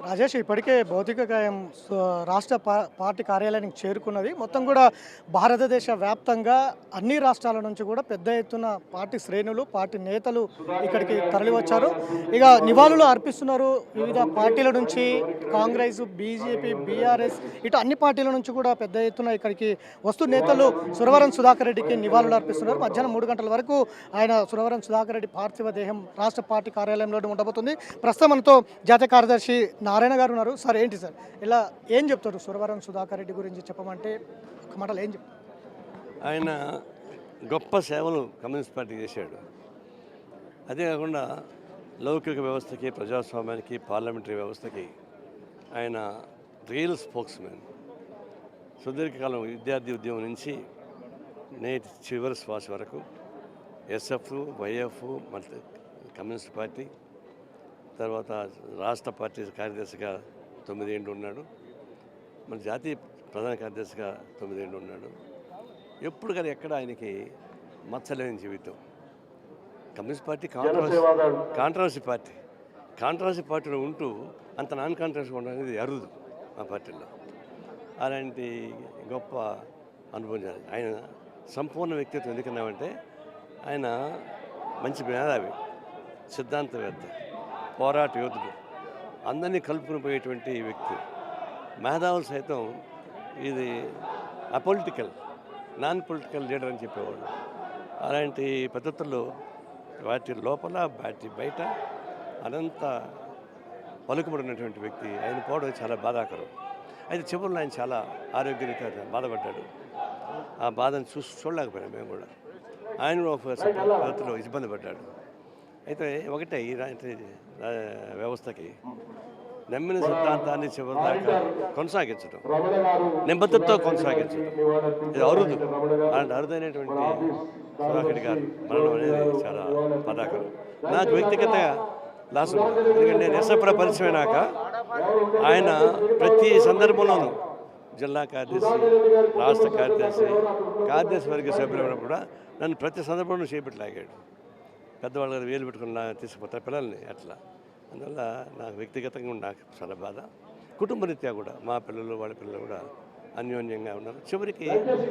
రాజేష్ ఇప్పటికే భౌతిక కాయం రాష్ట్ర పార్టీ కార్యాలయానికి చేరుకున్నది. మొత్తం కూడా భారతదేశ వ్యాప్తంగా అన్ని రాష్ట్రాల నుంచి కూడా పెద్ద ఎత్తున పార్టీ శ్రేణులు, పార్టీ నేతలు ఇక్కడికి తరలివచ్చారు. ఇక నివాళులు అర్పిస్తున్నారు. వివిధ పార్టీల నుంచి కాంగ్రెస్, బీజేపీ, బీఆర్ఎస్ ఇటు అన్ని పార్టీల నుంచి కూడా పెద్ద ఎత్తున ఇక్కడికి వస్తూ నేతలు సురవరం సుధాకర్ రెడ్డికి నివాళులు అర్పిస్తున్నారు. మధ్యాహ్నం 3 గంటల వరకు ఆయన సురవరం సుధాకర్ రెడ్డి పార్థివ దేహం రాష్ట్ర పార్టీ కార్యాలయంలో ఉండబోతుంది. ప్రస్తుతం మనతో జాతీయ కార్యదర్శి నారాయణ గారు ఉన్నారు. సార్ ఏంటి సార్ ఇలా ఏం చెప్తారు సురవరం సుధాకర్ రెడ్డి గురించి చెప్పమంటే ఒక మాటలు ఏం చెప్తారు? ఆయన గొప్ప సేవలు కమ్యూనిస్ట్ పార్టీ చేశాడు. అదే కాకుండా లౌకిక వ్యవస్థకి, ప్రజాస్వామ్యానికి, పార్లమెంటరీ వ్యవస్థకి ఆయన రియల్ స్పోక్స్ మ్యాన్. సుదీర్ఘకాలం విద్యార్థి ఉద్యమం నుంచి నేటి చివరి శ్వాస వరకు ఎస్ఎఫ్, వైఎఫ్, మళ్ళీ కమ్యూనిస్ట్ పార్టీ, తర్వాత రాష్ట్ర పార్టీ కార్యదర్శిగా 9 ఏళ్ళు ఉన్నాడు. మన జాతీయ ప్రధాన కార్యదర్శిగా 9 ఏళ్ళు ఉన్నాడు. ఎప్పుడు కానీ ఎక్కడ ఆయనకి మచ్చలేని జీవితం. కమ్యూనిస్ట్ పార్టీ కాంట్రవర్సీ పార్టీలో ఉంటూ అంత నాన్ కాంట్రవర్సీ ఉండడం అనేది అరుదు ఆ పార్టీలో. అలాంటి గొప్ప అనుభవం జరిగింది. ఆయన సంపూర్ణ వ్యక్తిత్వం ఎందుకన్నామంటే ఆయన మంచి మేధావి, సిద్ధాంతవేత్త, పోరాట యోధుడు, అందరినీ కలుపుకుని పోయేటువంటి వ్యక్తి. మేధావులు సైతం ఇది అపొలిటికల్, నాన్ పొలిటికల్ లీడర్ అని చెప్పేవాళ్ళు. అలాంటి పద్ధతుల్లో వాటి లోపల వాటి బయట అనంత పలుకుబడినటువంటి వ్యక్తి. ఆయన పోవడం చాలా బాధాకరం. అయితే చివరిలో ఆయన చాలా ఆరోగ్యరీత్యా బాధపడ్డాడు. ఆ బాధను చూడలేకపోయాం మేము కూడా. ఆయన ఒక పద్ధతిలో ఇబ్బంది పడ్డాడు. అయితే ఒకటే ఈ వ్యవస్థకి నమ్మిన సిద్ధాంతాన్ని చివరిదాకా కొనసాగించడం, నిబద్ధతతో కొనసాగించడం ఇది అరుదు. అలాంటి అరుదైనటువంటి సుధాకర్ గారు మరణం అనేది చాలా బాధాకరం. నాకు వ్యక్తిగతంగా లాస్. ఎందుకంటే నేను ఎస్ఎఫ్లో పరిచయమైనాక ఆయన ప్రతి సందర్భంలోనూ జిల్లా కార్యదర్శి, రాష్ట్ర కార్యదర్శి వర్గ సభ్యులైనప్పుడు కూడా నన్ను ప్రతి సందర్భంలో చేపట్టలాగాడు. పెద్దవాళ్ళ గారు వేలు పెట్టుకుని తీసుకుపోతారు పిల్లల్ని అట్లా. అందువల్ల నాకు వ్యక్తిగతంగా నాకు చాలా బాధ. కుటుంబ రీత్యా కూడా మా పిల్లలు వాళ్ళ పిల్లలు కూడా అన్యోన్యంగా ఉన్నారు. చివరికి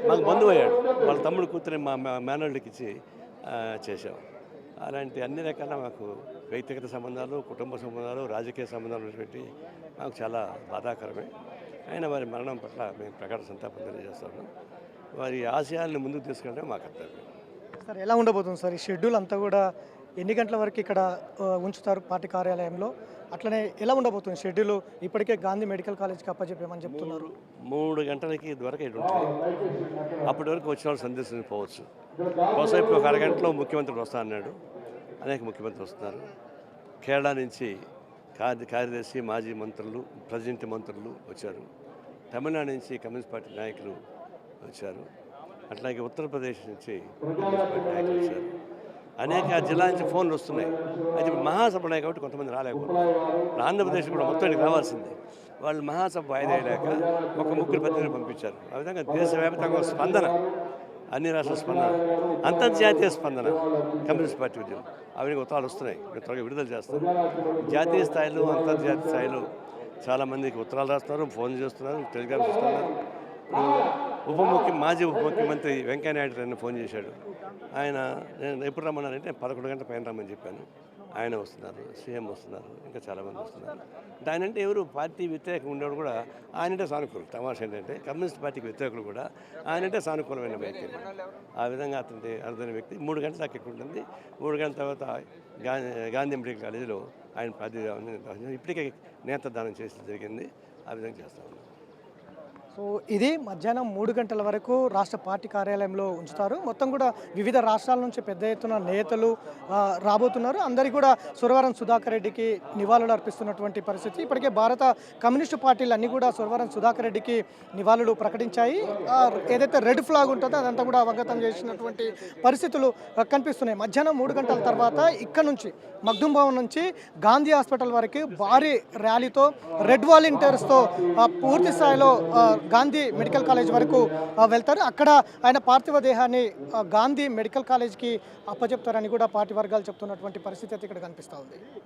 మాకు బంధువు అయ్యాడు. వాళ్ళ తమ్ముడు కూతురి మా మేనల్డ్కి ఇచ్చి చేశాం. అలాంటి అన్ని రకాల మాకు వ్యక్తిగత సంబంధాలు, కుటుంబ సంబంధాలు, రాజకీయ సంబంధాలు ఉన్నటువంటి మాకు చాలా బాధాకరమే. అయినా వారి మరణం పట్ల మేము ప్రగాఢ సంతాపం తెలియజేస్తాము. వారి ఆశయాలను ముందుకు తీసుకెళ్ళడం మా కర్తవ్యం. సార్ ఎలా ఉండబోతుంది సార్ ఈ షెడ్యూల్ అంతా కూడా? ఎన్ని గంటల వరకు ఇక్కడ ఉంచుతారు పార్టీ కార్యాలయంలో? అట్లనే ఎలా ఉండబోతుంది షెడ్యూల్? ఇప్పటికే గాంధీ మెడికల్ కాలేజ్కి అప్పచెప్పామని చెప్తున్నారు. 3 గంటలకి వరకు ఇక్కడ ఉంటుంది. అప్పటి వరకు వచ్చిన వాళ్ళు సందర్శించుకోవచ్చు. బహుశా ఇప్పుడు 1 అరగంటలో ముఖ్యమంత్రి వస్తా అన్నాడు. అనేక ముఖ్యమంత్రులు వస్తున్నారు. కేరళ నుంచి కార్యదర్శి, మాజీ మంత్రులు, ప్రెసిడెంట్ మంత్రులు వచ్చారు. తమిళనాడు నుంచి కమ్యూనిస్ట్ పార్టీ నాయకులు వచ్చారు. అట్లాగే ఉత్తరప్రదేశ్ నుంచి కమ్యూనిస్ట్ పార్టీ నాయకులు వచ్చారు. అనేక జిల్లా నుంచి ఫోన్లు వస్తున్నాయి. అయితే మహాసభ ఉన్నాయి కాబట్టి కొంతమంది రాలేకపోతున్నారు. ఆంధ్రప్రదేశ్ కూడా మొత్తానికి రావాల్సిందే. వాళ్ళు మహాసభ వాయిదా అయ్యాక ఒక 3 ప్రతినిధులు పంపించారు. ఆ విధంగా దేశవ్యాప్తంగా స్పందన, అన్ని రాష్ట్రాల స్పందన, అంతర్జాతీయ స్పందన కమ్యూనిస్ట్ పార్టీ ఉద్యమం అవి ఉత్తరాలు వస్తున్నాయి. త్వరగా విడుదల చేస్తారు. జాతీయ స్థాయిలో, అంతర్జాతీయ స్థాయిలో చాలామందికి ఉత్తరాలు రాస్తున్నారు, ఫోన్ చేస్తున్నారు, టెలిగ్రామ్స్ ఇస్తున్నారు. మాజీ ఉప ముఖ్యమంత్రి వెంకయ్యనాయుడు గారిని ఫోన్ చేశాడు. ఆయన నేను ఎప్పుడు రమ్మన్నారంటే 11 గంటల పైన రమ్మని చెప్పాను. ఆయన వస్తున్నారు, సీఎం వస్తున్నారు, ఇంకా చాలామంది వస్తున్నారు. ఆయన అంటే ఎవరు పార్టీ వ్యతిరేకంగా ఉండేవాడు కూడా ఆయనంటే సానుకూలం. తమాషా ఏంటంటే కమ్యూనిస్ట్ పార్టీకి వ్యతిరేకులు కూడా ఆయనంటే సానుకూలమైన వ్యక్తి. ఆ విధంగా అతని అర్థమైన వ్యక్తి 3 గంటల దాకా ఇక్కడ ఉంటుంది. 3 గంటల తర్వాత గాంధీ మెడికల్ కాలేజీలో ఆయన ప్రాతినిధ్యం ఇప్పటికే నేత్రదానం చేసి జరిగింది. ఆ విధంగా చేస్తాం. సో ఇది మధ్యాహ్నం 3 గంటల వరకు రాష్ట్ర పార్టీ కార్యాలయంలో ఉంచుతారు. మొత్తం కూడా వివిధ రాష్ట్రాల నుంచి పెద్ద ఎత్తున నేతలు రాబోతున్నారు. అందరికీ కూడా సురవరం సుధాకర్ రెడ్డికి నివాళులు అర్పిస్తున్నటువంటి పరిస్థితి. ఇప్పటికే భారత కమ్యూనిస్టు పార్టీలు అన్నీ కూడా సురవరం సుధాకర్ రెడ్డికి నివాళులు ప్రకటించాయి. ఏదైతే రెడ్ ఫ్లాగ్ ఉంటుందో అదంతా కూడా అవగతం చేసినటువంటి పరిస్థితులు కనిపిస్తున్నాయి. మధ్యాహ్నం 3 గంటల తర్వాత ఇక్కడ నుంచి మగ్దుం భవన్ నుంచి గాంధీ హాస్పిటల్ వరకు భారీ ర్యాలీతో రెడ్ వాలంటీర్స్తో పూర్తి స్థాయిలో గాంధీ మెడికల్ కాలేజ్ వరకు వెళ్తారు. అక్కడ ఆయన పార్థివ దేహాన్ని గాంధీ మెడికల్ కాలేజ్కి అప్పచెప్తారని కూడా పార్టీ వర్గాలు చెప్తున్నటువంటి పరిస్థితి అయితే ఇక్కడ కనిపిస్తూ ఉంది.